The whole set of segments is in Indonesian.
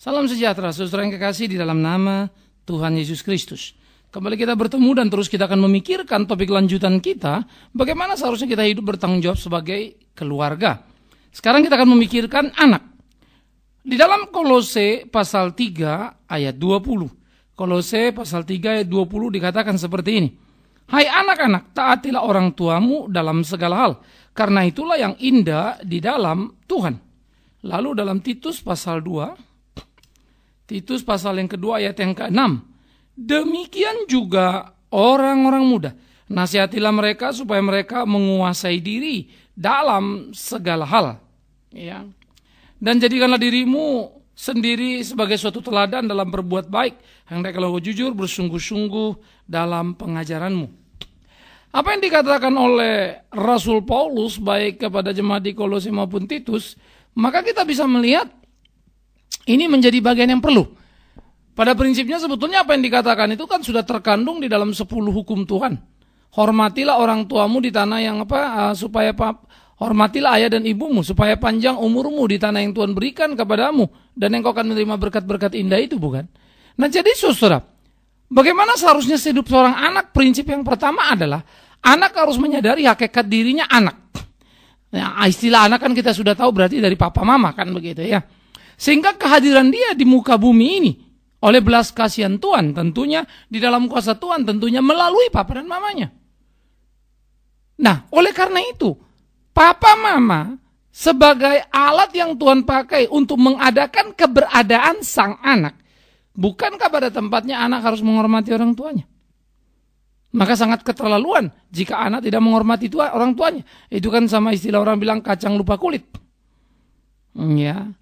Salam sejahtera, saudara yang kekasih di dalam nama Tuhan Yesus Kristus. Kembali kita bertemu dan terus kita akan memikirkan topik lanjutan kita, bagaimana seharusnya kita hidup bertanggung jawab sebagai keluarga. Sekarang kita akan memikirkan anak. Di dalam Kolose pasal 3 ayat 20. Kolose pasal 3 ayat 20 dikatakan seperti ini. Hai anak-anak, taatilah orang tuamu dalam segala hal, karena itulah yang indah di dalam Tuhan. Lalu dalam Titus pasal 2, Titus pasal yang kedua ayat yang ke-6. Demikian juga orang-orang muda. Nasihatilah mereka supaya mereka menguasai diri dalam segala hal. Ya. Dan jadikanlah dirimu sendiri sebagai suatu teladan dalam berbuat baik. Hendaklah kau jujur, bersungguh-sungguh dalam pengajaranmu. Apa yang dikatakan oleh Rasul Paulus baik kepada jemaat di Kolose maupun Titus, maka kita bisa melihat ini menjadi bagian yang perlu. Pada prinsipnya sebetulnya apa yang dikatakan itu kan sudah terkandung di dalam 10 hukum Tuhan. Hormatilah orang tuamu di tanah yang hormatilah ayah dan ibumu supaya panjang umurmu di tanah yang Tuhan berikan kepadamu dan engkau akan menerima berkat-berkat indah itu, bukan? Nah, jadi saudara, bagaimana seharusnya hidup seorang anak? Prinsip yang pertama adalah anak harus menyadari hakikat dirinya anak. Nah, istilah anak kan kita sudah tahu berarti dari papa mama kan begitu ya. Sehingga kehadiran dia di muka bumi ini oleh belas kasihan Tuhan tentunya di dalam kuasa Tuhan tentunya melalui papa dan mamanya. Nah, oleh karena itu papa mama sebagai alat yang Tuhan pakai untuk mengadakan keberadaan sang anak, bukankah pada tempatnya anak harus menghormati orang tuanya? Maka sangat keterlaluan jika anak tidak menghormati orang tuanya. Itu kan sama istilah orang bilang kacang lupa kulit. Ya.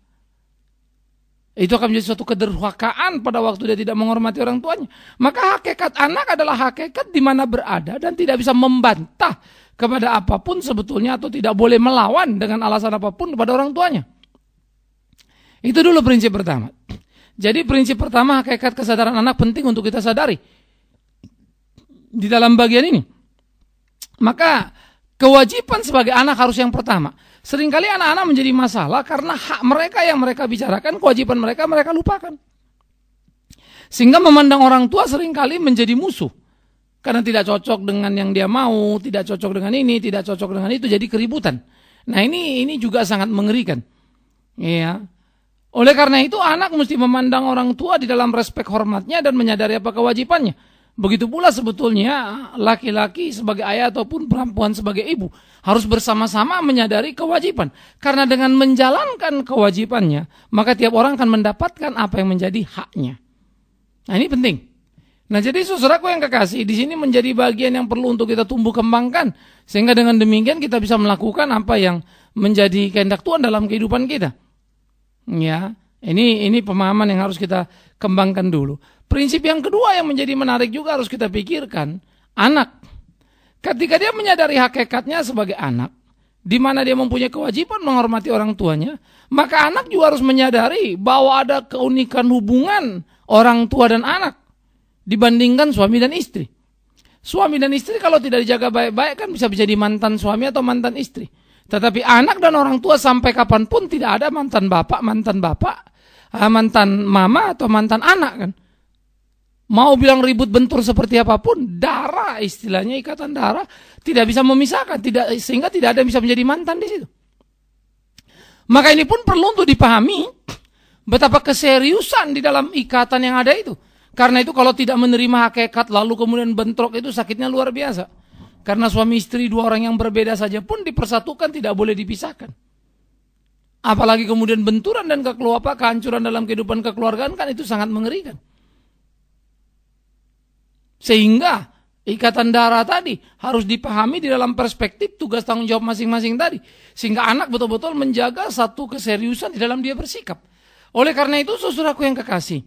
Itu akan menjadi suatu kederhakaan pada waktu dia tidak menghormati orang tuanya. Maka hakikat anak adalah hakikat di mana berada dan tidak bisa membantah kepada apapun sebetulnya atau tidak boleh melawan dengan alasan apapun kepada orang tuanya. Itu dulu prinsip pertama. Jadi prinsip pertama hakikat kesadaran anak penting untuk kita sadari di dalam bagian ini. Maka kewajiban sebagai anak harus yang pertama. Seringkali anak-anak menjadi masalah karena hak mereka yang mereka bicarakan, kewajiban mereka lupakan. Sehingga memandang orang tua seringkali menjadi musuh. Karena tidak cocok dengan yang dia mau, tidak cocok dengan ini, tidak cocok dengan itu, jadi keributan. Nah ini juga sangat mengerikan. Ya. Oleh karena itu anak mesti memandang orang tua di dalam respek hormatnya dan menyadari apa kewajibannya. Begitu pula sebetulnya laki-laki sebagai ayah ataupun perempuan sebagai ibu harus bersama-sama menyadari kewajiban. Karena dengan menjalankan kewajibannya, maka tiap orang akan mendapatkan apa yang menjadi haknya. Nah ini penting. Nah jadi saudaraku yang kekasih, di sini menjadi bagian yang perlu untuk kita tumbuh kembangkan. Sehingga dengan demikian kita bisa melakukan apa yang menjadi kehendak Tuhan dalam kehidupan kita. Ya, ini pemahaman yang harus kita kembangkan dulu. Prinsip yang kedua yang menjadi menarik juga harus kita pikirkan, anak. Ketika dia menyadari hakikatnya sebagai anak, di mana dia mempunyai kewajiban menghormati orang tuanya, maka anak juga harus menyadari bahwa ada keunikan hubungan orang tua dan anak dibandingkan suami dan istri. Suami dan istri kalau tidak dijaga baik-baik kan bisa menjadi mantan suami atau mantan istri. Tetapi anak dan orang tua sampai kapanpun tidak ada mantan bapak, mantan mama atau mantan anak kan. Mau bilang ribut bentur seperti apapun, darah istilahnya ikatan darah tidak bisa memisahkan, sehingga tidak ada yang bisa menjadi mantan di situ. Maka ini pun perlu untuk dipahami betapa keseriusan di dalam ikatan yang ada itu. Karena itu kalau tidak menerima hakikat lalu kemudian bentrok itu sakitnya luar biasa. Karena suami istri dua orang yang berbeda saja pun dipersatukan tidak boleh dipisahkan. Apalagi kemudian benturan dan kehancuran dalam kehidupan kekeluargaan kan itu sangat mengerikan. Sehingga ikatan darah tadi harus dipahami di dalam perspektif tugas tanggung jawab masing-masing tadi. Sehingga anak betul-betul menjaga satu keseriusan di dalam dia bersikap. Oleh karena itu saudaraku yang kekasih,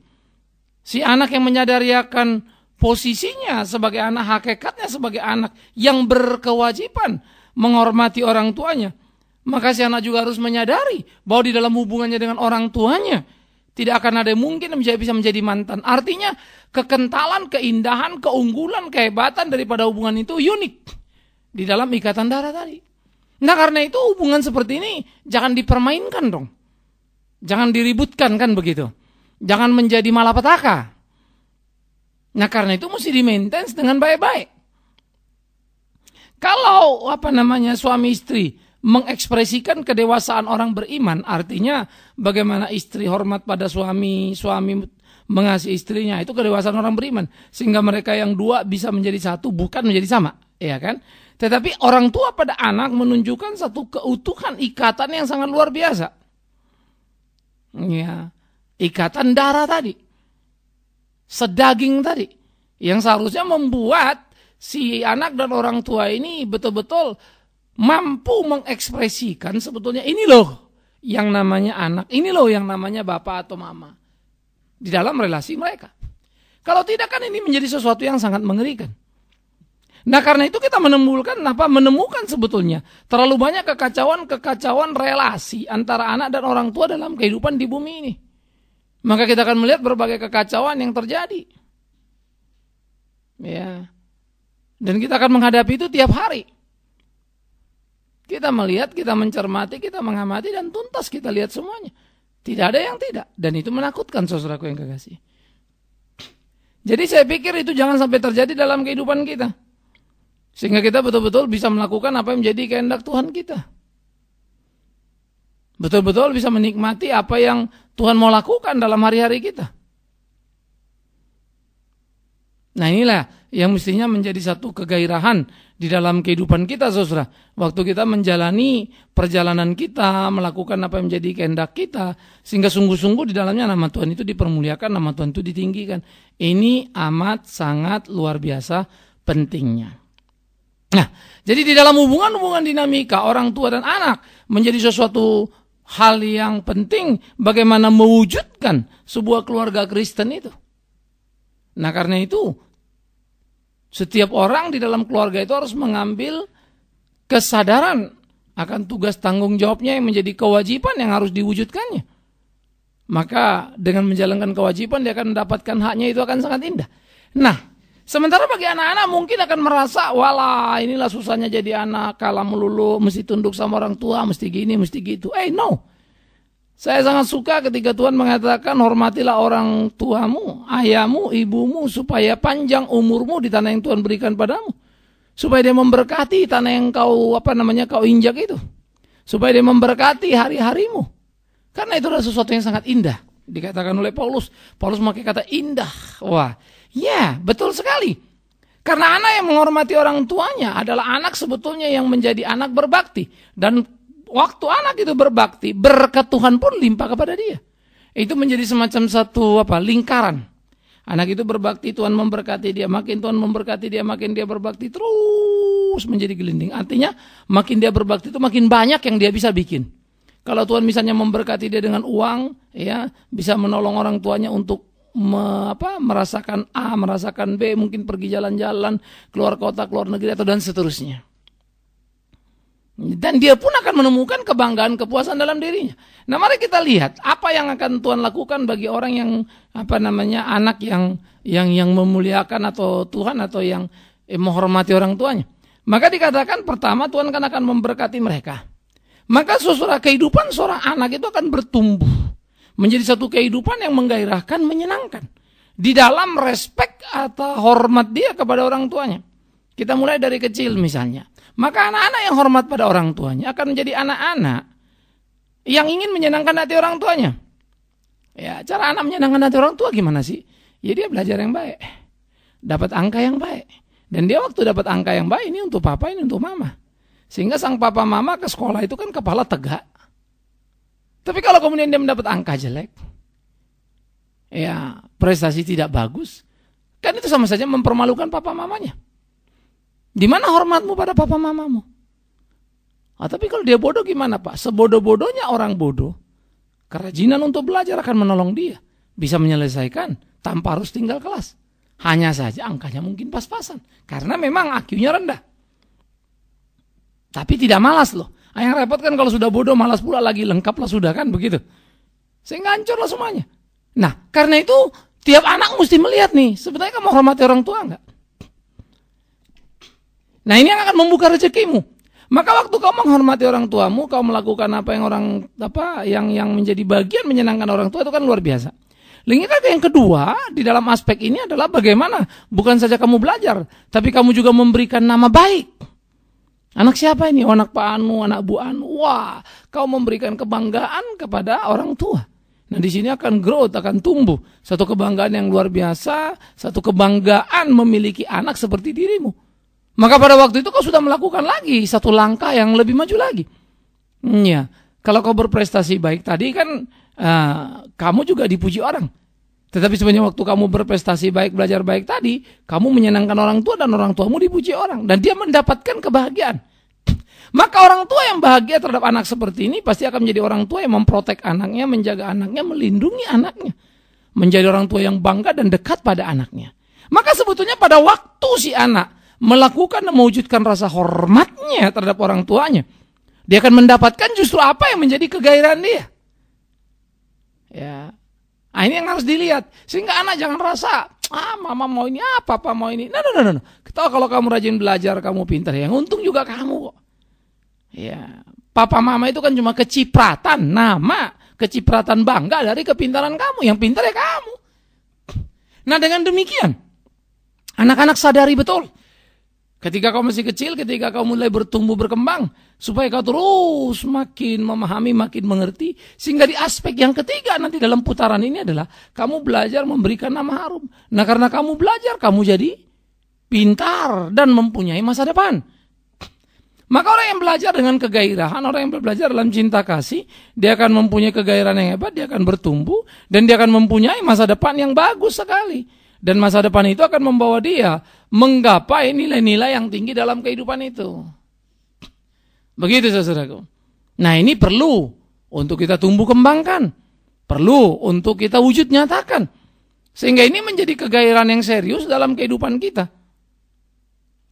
si anak yang menyadari akan posisinya sebagai anak, hakikatnya sebagai anak yang berkewajiban menghormati orang tuanya, maka si anak juga harus menyadari bahwa di dalam hubungannya dengan orang tuanya tidak akan ada yang mungkin bisa menjadi mantan. Artinya kekentalan, keindahan, keunggulan, kehebatan daripada hubungan itu unik di dalam ikatan darah tadi. Nah karena itu hubungan seperti ini jangan dipermainkan dong. Jangan diributkan kan begitu. Jangan menjadi malapetaka. Nah, karena itu mesti di-maintain dengan baik-baik. Kalau suami istri mengekspresikan kedewasaan orang beriman, artinya bagaimana istri hormat pada suami, suami mengasihi istrinya, itu kedewasaan orang beriman. Sehingga mereka yang dua bisa menjadi satu, bukan menjadi sama, ya kan? Tetapi orang tua pada anak menunjukkan satu keutuhan ikatan yang sangat luar biasa. Ya, ikatan darah tadi, sedaging tadi, yang seharusnya membuat si anak dan orang tua ini betul-betul mampu mengekspresikan sebetulnya ini loh yang namanya anak, ini loh yang namanya bapak atau mama di dalam relasi mereka. Kalau tidak kan ini menjadi sesuatu yang sangat mengerikan. Nah, karena itu kita menemukan sebetulnya terlalu banyak kekacauan relasi antara anak dan orang tua dalam kehidupan di bumi ini. Maka kita akan melihat berbagai kekacauan yang terjadi. Ya. Dan kita akan menghadapi itu tiap hari. Kita melihat, kita mencermati, kita mengamati, dan tuntas kita lihat semuanya. Tidak ada yang tidak. Dan itu menakutkan, saudaraku yang kekasih. Jadi saya pikir itu jangan sampai terjadi dalam kehidupan kita. Sehingga kita betul-betul bisa melakukan apa yang menjadi kehendak Tuhan kita. Betul-betul bisa menikmati apa yang Tuhan mau lakukan dalam hari-hari kita. Nah, inilah yang mestinya menjadi satu kegairahan di dalam kehidupan kita, saudara. Waktu kita menjalani perjalanan kita, melakukan apa yang menjadi kehendak kita, sehingga sungguh-sungguh di dalamnya nama Tuhan itu dipermuliakan, nama Tuhan itu ditinggikan. Ini amat sangat luar biasa pentingnya. Nah, jadi di dalam hubungan-hubungan dinamika orang tua dan anak menjadi sesuatu hal yang penting bagaimana mewujudkan sebuah keluarga Kristen itu. Nah, karena itu setiap orang di dalam keluarga itu harus mengambil kesadaran akan tugas tanggung jawabnya yang menjadi kewajiban yang harus diwujudkannya. Maka dengan menjalankan kewajiban dia akan mendapatkan haknya, itu akan sangat indah. Nah, sementara bagi anak-anak mungkin akan merasa, walah inilah susahnya jadi anak, kalah melulu, mesti tunduk sama orang tua, mesti gini, mesti gitu. No. Saya sangat suka ketika Tuhan mengatakan, hormatilah orang tuamu, ayahmu, ibumu, supaya panjang umurmu di tanah yang Tuhan berikan padamu. Supaya dia memberkati tanah yang kau injak itu. Supaya dia memberkati hari-harimu. Karena itu adalah sesuatu yang sangat indah. Dikatakan oleh Paulus. Paulus memakai kata indah. Wah, ya, betul sekali. Karena anak yang menghormati orang tuanya adalah anak sebetulnya yang menjadi anak berbakti. Dan waktu anak itu berbakti, berkat Tuhan pun limpah kepada dia. Itu menjadi semacam satu lingkaran. Anak itu berbakti, Tuhan memberkati dia. Makin Tuhan memberkati dia, makin dia berbakti terus menjadi gelinding. Artinya makin dia berbakti itu makin banyak yang dia bisa bikin. Kalau Tuhan misalnya memberkati dia dengan uang, ya bisa menolong orang tuanya untuk merasakan A, merasakan B, mungkin pergi jalan-jalan, keluar kota, keluar negeri, atau dan seterusnya. Dan dia pun akan menemukan kebanggaan, kepuasan dalam dirinya. Nah, mari kita lihat apa yang akan Tuhan lakukan bagi orang yang anak yang memuliakan atau Tuhan atau yang menghormati orang tuanya. Maka dikatakan pertama Tuhan akan memberkati mereka. Maka saudara, kehidupan seorang anak itu akan bertumbuh menjadi satu kehidupan yang menggairahkan, menyenangkan di dalam respek atau hormat dia kepada orang tuanya. Kita mulai dari kecil misalnya. Maka anak-anak yang hormat pada orang tuanya akan menjadi anak-anak yang ingin menyenangkan hati orang tuanya. Ya, cara anak menyenangkan hati orang tua gimana sih? Ya dia belajar yang baik, dapat angka yang baik. Dan dia waktu dapat angka yang baik, ini untuk papa, ini untuk mama. Sehingga sang papa mama ke sekolah itu kan kepala tegak. Tapi kalau kemudian dia mendapat angka jelek, ya prestasi tidak bagus, kan itu sama saja mempermalukan papa mamanya. Di mana hormatmu pada papa mamamu? Tapi kalau dia bodoh gimana, Pak? Sebodoh-bodohnya orang bodoh, kerajinan untuk belajar akan menolong dia. Bisa menyelesaikan tanpa harus tinggal kelas. Hanya saja angkanya mungkin pas-pasan. Karena memang IQ-nya rendah. Tapi tidak malas loh. Yang repot kan kalau sudah bodoh, malas pula lagi, lengkap lah sudah kan begitu. Sehingga hancur lah semuanya. Nah, karena itu tiap anak mesti melihat nih, sebenarnya kamu hormati orang tua enggak? Nah, ini yang akan membuka rezekimu. Maka waktu kau menghormati orang tuamu, kau melakukan apa yang menjadi bagian menyenangkan orang tua, itu kan luar biasa. Lingkar yang kedua di dalam aspek ini adalah bagaimana bukan saja kamu belajar, tapi kamu juga memberikan nama baik. Anak siapa ini? Oh, anak Pak Anu, anak Bu Anu. Wah, kau memberikan kebanggaan kepada orang tua. Nah, di sini akan growth, akan tumbuh satu kebanggaan yang luar biasa, satu kebanggaan memiliki anak seperti dirimu. Maka pada waktu itu kau sudah melakukan lagi satu langkah yang lebih maju lagi. Ya, kalau kau berprestasi baik tadi kan kamu juga dipuji orang. Tetapi sebenarnya waktu kamu berprestasi baik, belajar baik tadi, kamu menyenangkan orang tua dan orang tuamu dipuji orang. Dan dia mendapatkan kebahagiaan. Maka orang tua yang bahagia terhadap anak seperti ini pasti akan menjadi orang tua yang memprotek anaknya, menjaga anaknya, melindungi anaknya. Menjadi orang tua yang bangga dan dekat pada anaknya. Maka sebetulnya pada waktu si anak melakukan dan mewujudkan rasa hormatnya terhadap orang tuanya, dia akan mendapatkan justru apa yang menjadi kegairahan dia. Ya. Nah, ini yang harus dilihat. Sehingga anak jangan rasa, mama mau ini, papa mau ini. No. Kita kalau kamu rajin belajar, kamu pintar, yang untung juga kamu kok. Ya, papa mama itu kan cuma kecipratan nama, kecipratan bangga dari kepintaran kamu. Yang pintar ya kamu. Nah, dengan demikian, anak-anak sadari betul. Ketika kau masih kecil, ketika kau mulai bertumbuh berkembang, supaya kau terus makin memahami, makin mengerti, sehingga di aspek yang ketiga nanti dalam putaran ini adalah kamu belajar memberikan nama harum. Nah, karena kamu belajar, kamu jadi pintar dan mempunyai masa depan. Maka orang yang belajar dengan kegairahan, orang yang belajar dalam cinta kasih, dia akan mempunyai kegairahan yang hebat, dia akan bertumbuh, dan dia akan mempunyai masa depan yang bagus sekali. Dan masa depan itu akan membawa dia menggapai nilai-nilai yang tinggi dalam kehidupan itu. Begitu saudaraku. Nah, ini perlu untuk kita tumbuh kembangkan. Perlu untuk kita wujud nyatakan. Sehingga ini menjadi kegairahan yang serius dalam kehidupan kita.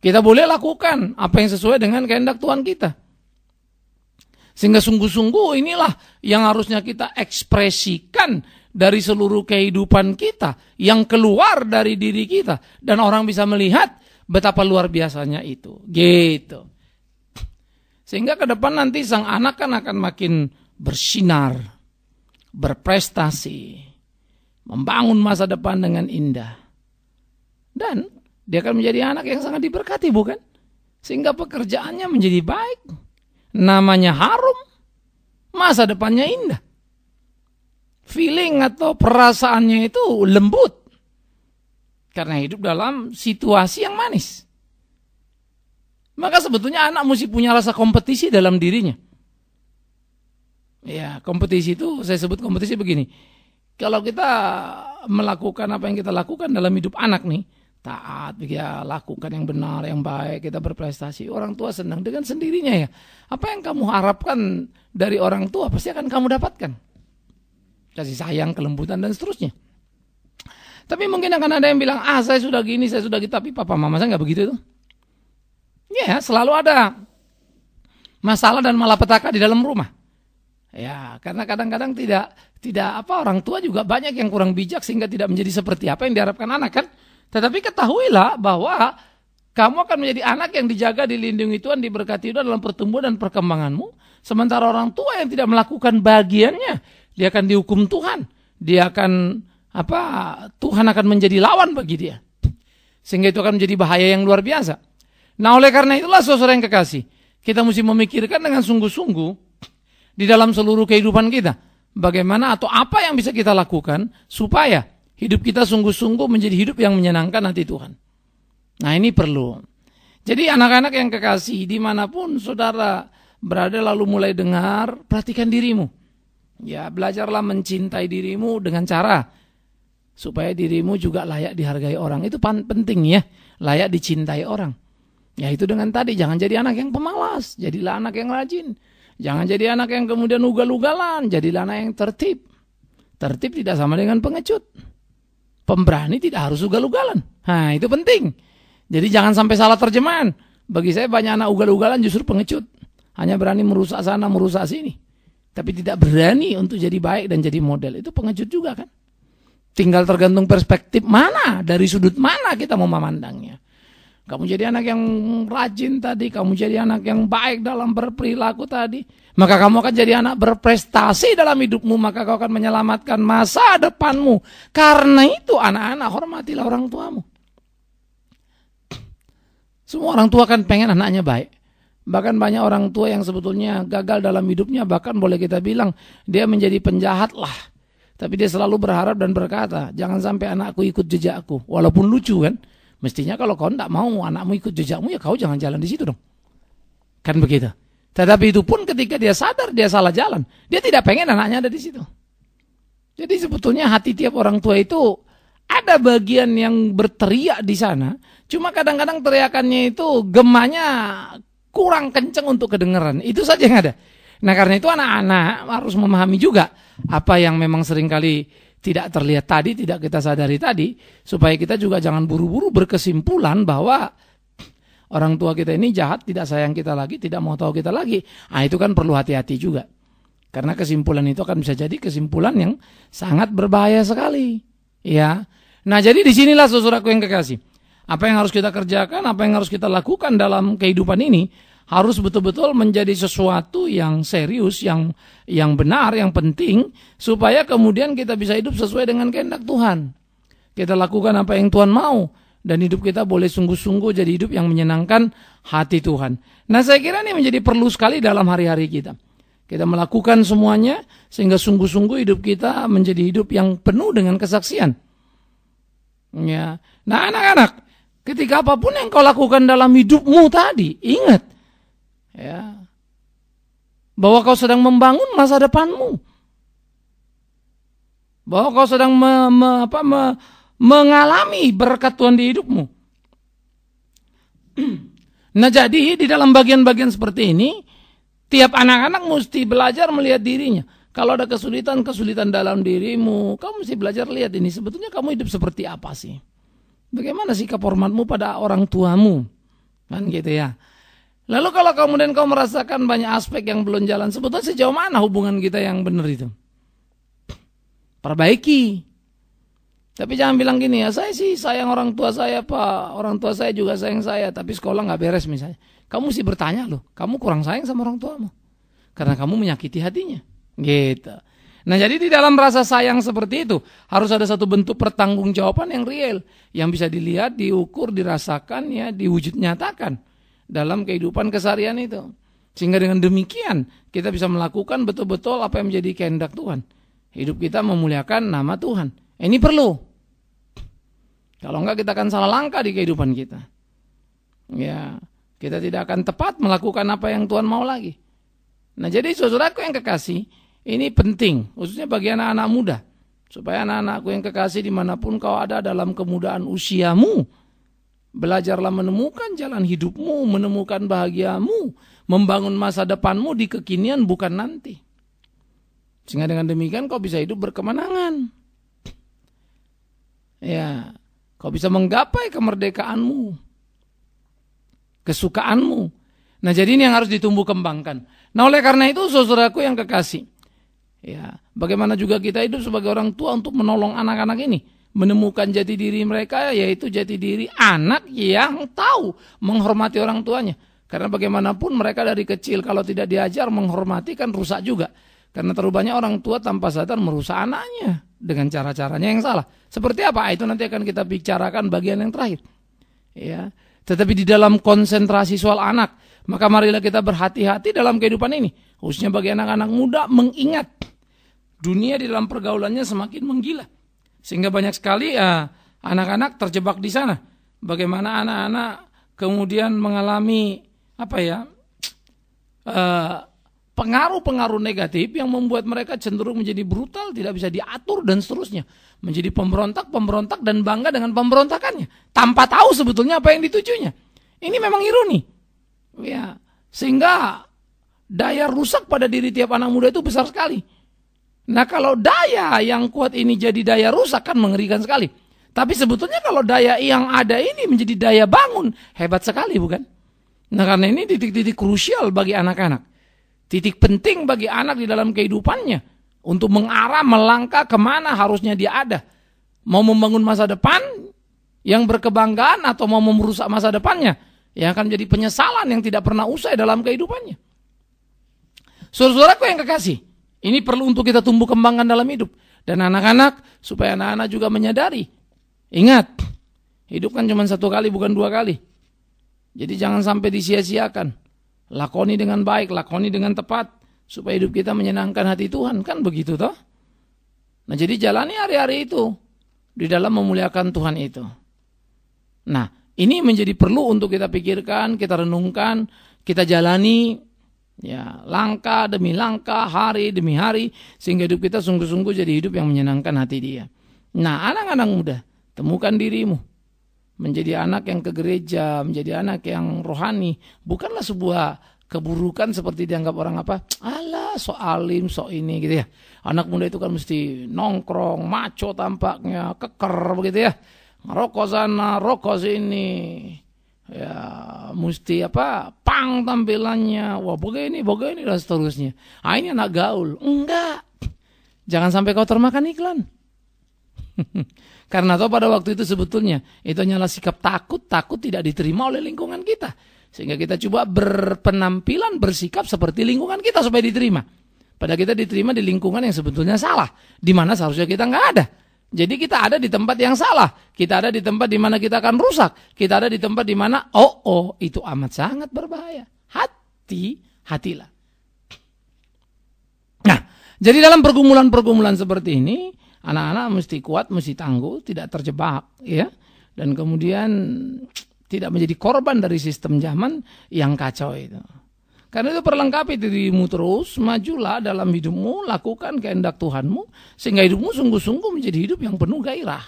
Kita boleh lakukan apa yang sesuai dengan kehendak Tuhan kita. Sehingga sungguh-sungguh inilah yang harusnya kita ekspresikan dari seluruh kehidupan kita, yang keluar dari diri kita, dan orang bisa melihat betapa luar biasanya itu. Gitu. Sehingga ke depan nanti sang anak kan akan makin bersinar, berprestasi, membangun masa depan dengan indah. Dan dia akan menjadi anak yang sangat diberkati, bukan? Sehingga pekerjaannya menjadi baik, namanya harum, masa depannya indah. Feeling atau perasaannya itu lembut. Karena hidup dalam situasi yang manis. Maka sebetulnya anak mesti punya rasa kompetisi dalam dirinya. Ya, kompetisi itu saya sebut kompetisi begini. Kalau kita melakukan apa yang kita lakukan dalam hidup anak nih, taat, ya lakukan yang benar, yang baik, kita berprestasi, orang tua senang dengan sendirinya ya. Apa yang kamu harapkan dari orang tua pasti akan kamu dapatkan. Kasih sayang, kelembutan, dan seterusnya. Tapi mungkin akan ada yang bilang, saya sudah gini, saya sudah gitu, tapi papa mama saya nggak begitu itu. Ya, selalu ada masalah dan malapetaka di dalam rumah. Ya, karena kadang-kadang tidak orang tua juga banyak yang kurang bijak sehingga tidak menjadi seperti apa yang diharapkan anak kan. Tetapi ketahuilah bahwa kamu akan menjadi anak yang dijaga, dilindungi Tuhan, diberkati Tuhan dalam pertumbuhan dan perkembanganmu. Sementara orang tua yang tidak melakukan bagiannya, dia akan dihukum Tuhan. Dia akan Tuhan akan menjadi lawan bagi dia. Sehingga itu akan menjadi bahaya yang luar biasa. Nah, oleh karena itulah saudara yang kekasih, kita mesti memikirkan dengan sungguh-sungguh di dalam seluruh kehidupan kita. Bagaimana atau apa yang bisa kita lakukan supaya hidup kita sungguh-sungguh menjadi hidup yang menyenangkan hati Tuhan. Nah, ini perlu. Jadi anak-anak yang kekasih, dimanapun saudara berada lalu mulai dengar, perhatikan dirimu. Ya, belajarlah mencintai dirimu dengan cara supaya dirimu juga layak dihargai orang. Itu penting ya, layak dicintai orang. Ya, itu dengan tadi, jangan jadi anak yang pemalas, jadilah anak yang rajin. Jangan jadi anak yang kemudian ugal-ugalan, jadilah anak yang tertib. Tertib tidak sama dengan pengecut. Pemberani tidak harus ugal-ugalan. Nah, itu penting. Jadi jangan sampai salah terjemahan. Bagi saya banyak anak ugal-ugalan justru pengecut. Hanya berani merusak sana, merusak sini. Tapi tidak berani untuk jadi baik dan jadi model. Itu pengecut juga kan. Tinggal tergantung perspektif mana, dari sudut mana kita mau memandangnya. kamu jadi anak yang rajin tadi, kamu jadi anak yang baik dalam berperilaku tadi, maka kamu akan jadi anak berprestasi dalam hidupmu, maka kau akan menyelamatkan masa depanmu. Karena itu anak-anak, hormatilah orang tuamu. Semua orang tua kan pengen anaknya baik. Bahkan banyak orang tua yang sebetulnya gagal dalam hidupnya, bahkan boleh kita bilang dia menjadi penjahat lah. Tapi dia selalu berharap dan berkata, jangan sampai anakku ikut jejakku. Walaupun lucu kan, mestinya kalau kau tidak mau anakmu ikut jejakmu, ya kau jangan jalan di situ dong. Kan begitu. Tetapi itu pun ketika dia sadar dia salah jalan, dia tidak pengen anaknya ada di situ. Jadi sebetulnya hati tiap orang tua itu ada bagian yang berteriak di sana. Cuma kadang-kadang teriakannya itu gemanya kurang kenceng untuk kedengaran. Itu saja yang ada. Nah karena itu anak-anak harus memahami juga apa yang memang seringkali tidak terlihat tadi, tidak kita sadari tadi. Supaya kita juga jangan buru-buru berkesimpulan bahwa orang tua kita ini jahat, tidak sayang kita lagi, tidak mau tahu kita lagi. Nah itu kan perlu hati-hati juga. Karena kesimpulan itu akan bisa jadi kesimpulan yang sangat berbahaya sekali. Ya. Nah jadi disinilah saudaraku yang kekasih. Apa yang harus kita kerjakan, apa yang harus kita lakukan dalam kehidupan ini harus betul-betul menjadi sesuatu yang serius, yang benar, yang penting, supaya kemudian kita bisa hidup sesuai dengan kehendak Tuhan. Kita lakukan apa yang Tuhan mau, dan hidup kita boleh sungguh-sungguh jadi hidup yang menyenangkan hati Tuhan. Nah saya kira ini menjadi perlu sekali dalam hari-hari kita. Kita melakukan semuanya sehingga sungguh-sungguh hidup kita menjadi hidup yang penuh dengan kesaksian. Ya. Nah anak-anak, ketika apapun yang kau lakukan dalam hidupmu tadi, ingat ya, bahwa kau sedang membangun masa depanmu. Bahwa kau sedang mengalami berkat Tuhan di hidupmu. Nah jadi di dalam bagian-bagian seperti ini, tiap anak-anak mesti belajar melihat dirinya. Kalau ada kesulitan dalam dirimu, kamu mesti belajar lihat ini. Sebetulnya kamu hidup seperti apa sih? Bagaimana sikap hormatmu pada orang tuamu? Kan gitu ya. Lalu kalau kemudian kau merasakan banyak aspek yang belum jalan, sebetulnya sejauh mana hubungan kita yang benar itu? Perbaiki. Tapi jangan bilang gini ya, saya sih sayang orang tua saya Pak, orang tua saya juga sayang saya, tapi sekolah nggak beres misalnya. Kamu mesti bertanya loh, kamu kurang sayang sama orang tuamu. Karena kamu menyakiti hatinya. Gitu. Nah jadi di dalam rasa sayang seperti itu harus ada satu bentuk pertanggungjawaban yang real, yang bisa dilihat, diukur, dirasakan, ya, diwujud nyatakan dalam kehidupan keseharian itu. Sehingga dengan demikian kita bisa melakukan betul-betul apa yang menjadi kehendak Tuhan. Hidup kita memuliakan nama Tuhan. Ini perlu. Kalau enggak kita akan salah langkah di kehidupan kita. Ya, kita tidak akan tepat melakukan apa yang Tuhan mau lagi. Nah jadi saudaraku yang kekasih, ini penting, khususnya bagi anak-anak muda. Supaya anak-anakku yang kekasih dimanapun kau ada dalam kemudahan usiamu, belajarlah menemukan jalan hidupmu, menemukan bahagiamu, membangun masa depanmu di kekinian bukan nanti. Sehingga dengan demikian kau bisa hidup berkemenangan. Ya, kau bisa menggapai kemerdekaanmu, kesukaanmu. Nah jadi ini yang harus ditumbuh kembangkan. Nah oleh karena itu saudaraku yang kekasih, ya, bagaimana juga kita hidup sebagai orang tua untuk menolong anak-anak ini menemukan jati diri mereka, yaitu jati diri anak yang tahu menghormati orang tuanya. Karena bagaimanapun mereka dari kecil kalau tidak diajar menghormati kan rusak juga. Karena terlalu banyak orang tua tanpa sadar merusak anaknya dengan cara-caranya yang salah. Seperti apa? Itu nanti akan kita bicarakan bagian yang terakhir. Ya, tetapi di dalam konsentrasi soal anak, maka marilah kita berhati-hati dalam kehidupan ini. Khususnya bagi anak-anak muda mengingat dunia di dalam pergaulannya semakin menggila. Sehingga banyak sekali anak-anak terjebak di sana. Bagaimana anak-anak kemudian mengalami pengaruh-pengaruh negatif yang membuat mereka cenderung menjadi brutal, tidak bisa diatur dan seterusnya. Menjadi pemberontak dan bangga dengan pemberontakannya. Tanpa tahu sebetulnya apa yang ditujunya. Ini memang ironi. Ya, sehingga daya rusak pada diri tiap anak muda itu besar sekali. Nah kalau daya yang kuat ini jadi daya rusak kan mengerikan sekali. Tapi sebetulnya kalau daya yang ada ini menjadi daya bangun, hebat sekali bukan? Nah karena ini titik-titik krusial bagi anak-anak. Titik penting bagi anak di dalam kehidupannya. Untuk mengarah, melangkah kemana harusnya dia ada. Mau membangun masa depan, yang berkebanggaan atau mau merusak masa depannya, yang akan menjadi penyesalan yang tidak pernah usai dalam kehidupannya. Saudara-saudaraku yang kekasih, ini perlu untuk kita tumbuh kembangkan dalam hidup. Dan anak-anak, supaya anak-anak juga menyadari. Ingat, hidup kan cuma satu kali, bukan dua kali. Jadi jangan sampai disia-siakan. Lakoni dengan baik, lakoni dengan tepat, supaya hidup kita menyenangkan hati Tuhan. Kan begitu toh? Nah jadi jalani hari-hari itu di dalam memuliakan Tuhan itu. Nah ini menjadi perlu untuk kita pikirkan, kita renungkan, kita jalani ya langkah demi langkah, hari demi hari, sehingga hidup kita sungguh-sungguh jadi hidup yang menyenangkan hati Dia. Nah anak-anak muda, temukan dirimu menjadi anak yang ke gereja, menjadi anak yang rohani. Bukanlah sebuah keburukan seperti dianggap orang apa, alah sok alim, sok ini gitu ya. Anak muda itu kan mesti nongkrong, maco tampaknya, keker begitu ya. Ngerokok sana, rokok sini. Ya, mesti apa, pang tampilannya. Wah, begini dan seterusnya. Ah, ini anak gaul. Enggak. Jangan sampai kau termakan iklan. Karena toh pada waktu itu sebetulnya itu hanyalah sikap takut tidak diterima oleh lingkungan kita. Sehingga kita coba berpenampilan, bersikap seperti lingkungan kita supaya diterima. Padahal kita diterima di lingkungan yang sebetulnya salah, di mana seharusnya kita nggak ada. Jadi kita ada di tempat yang salah, kita ada di tempat di mana kita akan rusak, kita ada di tempat di mana itu amat sangat berbahaya. Hati-hatilah. Nah, jadi dalam pergumulan-pergumulan seperti ini, anak-anak mesti kuat, mesti tangguh, tidak terjebak, ya, dan kemudian tidak menjadi korban dari sistem zaman yang kacau itu. Karena itu perlengkapi dirimu terus, majulah dalam hidupmu, lakukan kehendak Tuhanmu, sehingga hidupmu sungguh-sungguh menjadi hidup yang penuh gairah.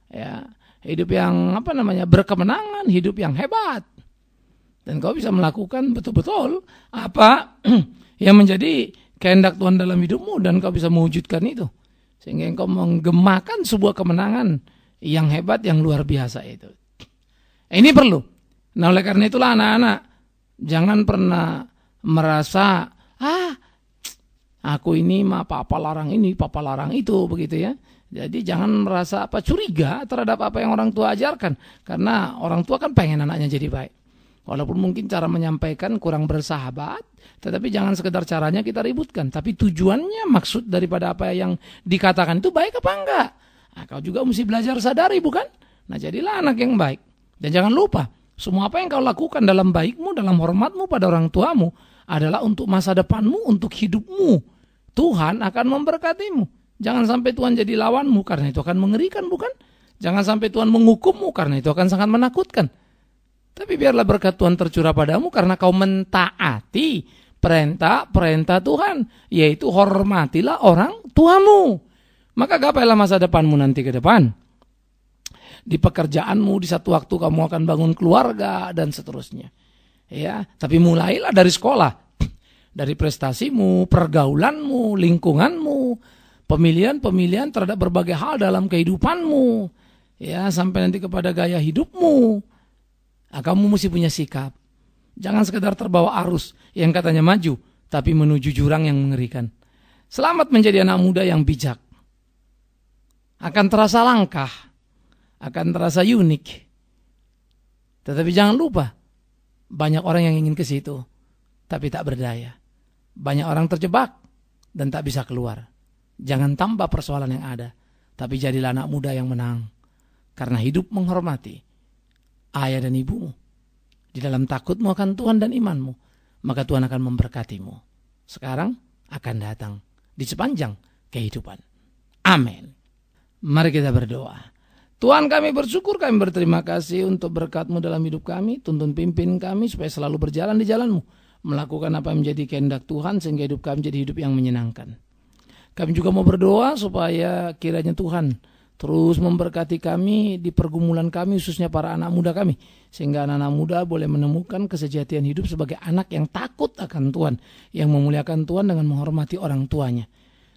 Ya, hidup yang berkemenangan, hidup yang hebat. Dan kau bisa melakukan betul-betul apa yang menjadi kehendak Tuhan dalam hidupmu, dan kau bisa mewujudkan itu. Sehingga engkau menggemakan sebuah kemenangan yang hebat, yang luar biasa itu. Ini perlu. Nah oleh karena itulah anak-anak, jangan pernah merasa, aku ini mah papa larang ini, papa larang itu, begitu ya. Jadi jangan merasa curiga terhadap apa yang orang tua ajarkan. Karena orang tua kan pengen anaknya jadi baik. Walaupun mungkin cara menyampaikan kurang bersahabat, tetapi jangan sekedar caranya kita ributkan. Tapi tujuannya, maksud daripada apa yang dikatakan itu baik apa enggak. Nah, kau juga mesti belajar sadari, bukan? Nah jadilah anak yang baik. Dan jangan lupa, semua apa yang kau lakukan dalam baikmu, dalam hormatmu pada orang tuamu, adalah untuk masa depanmu, untuk hidupmu. Tuhan akan memberkatimu. Jangan sampai Tuhan jadi lawanmu, karena itu akan mengerikan, bukan? Jangan sampai Tuhan menghukummu, karena itu akan sangat menakutkan. Tapi biarlah berkat Tuhan tercurah padamu, karena kau mentaati perintah-perintah Tuhan, yaitu hormatilah orang tuamu. Maka gapailah masa depanmu nanti ke depan. Di pekerjaanmu, di satu waktu kamu akan bangun keluarga dan seterusnya. Ya, tapi mulailah dari sekolah, dari prestasimu, pergaulanmu, lingkunganmu, pemilihan-pemilihan terhadap berbagai hal dalam kehidupanmu, ya sampai nanti kepada gaya hidupmu. Kamu mesti punya sikap. Jangan sekedar terbawa arus yang katanya maju, tapi menuju jurang yang mengerikan. Selamat menjadi anak muda yang bijak. Akan terasa langkah, akan terasa unik. Tetapi jangan lupa, banyak orang yang ingin ke situ, tapi tak berdaya. Banyak orang terjebak dan tak bisa keluar. Jangan tambah persoalan yang ada, tapi jadilah anak muda yang menang. Karena hidup menghormati ayah dan ibumu. Di dalam takutmu akan Tuhan dan imanmu, maka Tuhan akan memberkatimu. Sekarang akan datang di sepanjang kehidupan. Amin. Mari kita berdoa. Tuhan, kami bersyukur, kami berterima kasih untuk berkat-Mu dalam hidup kami. Tuntun pimpin kami supaya selalu berjalan di jalan-Mu, melakukan apa yang menjadi kehendak Tuhan, sehingga hidup kami menjadi hidup yang menyenangkan. Kami juga mau berdoa supaya kiranya Tuhan terus memberkati kami di pergumulan kami, khususnya para anak muda kami, sehingga anak-anak muda boleh menemukan kesejatian hidup sebagai anak yang takut akan Tuhan, yang memuliakan Tuhan dengan menghormati orang tuanya.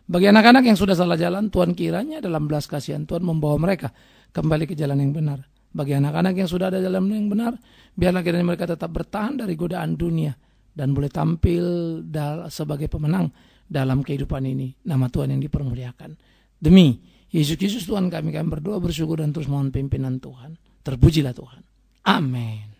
Bagi anak-anak yang sudah salah jalan, Tuhan kiranya dalam belas kasihan Tuhan membawa mereka kembali ke jalan yang benar. Bagi anak-anak yang sudah ada jalan yang benar, biarlah kiranya mereka tetap bertahan dari godaan dunia dan boleh tampil sebagai pemenang dalam kehidupan ini. Nama Tuhan yang dipermuliakan. Demi Yesus Tuhan kami berdoa, bersyukur dan terus mohon pimpinan Tuhan. Terpujilah Tuhan. Amin.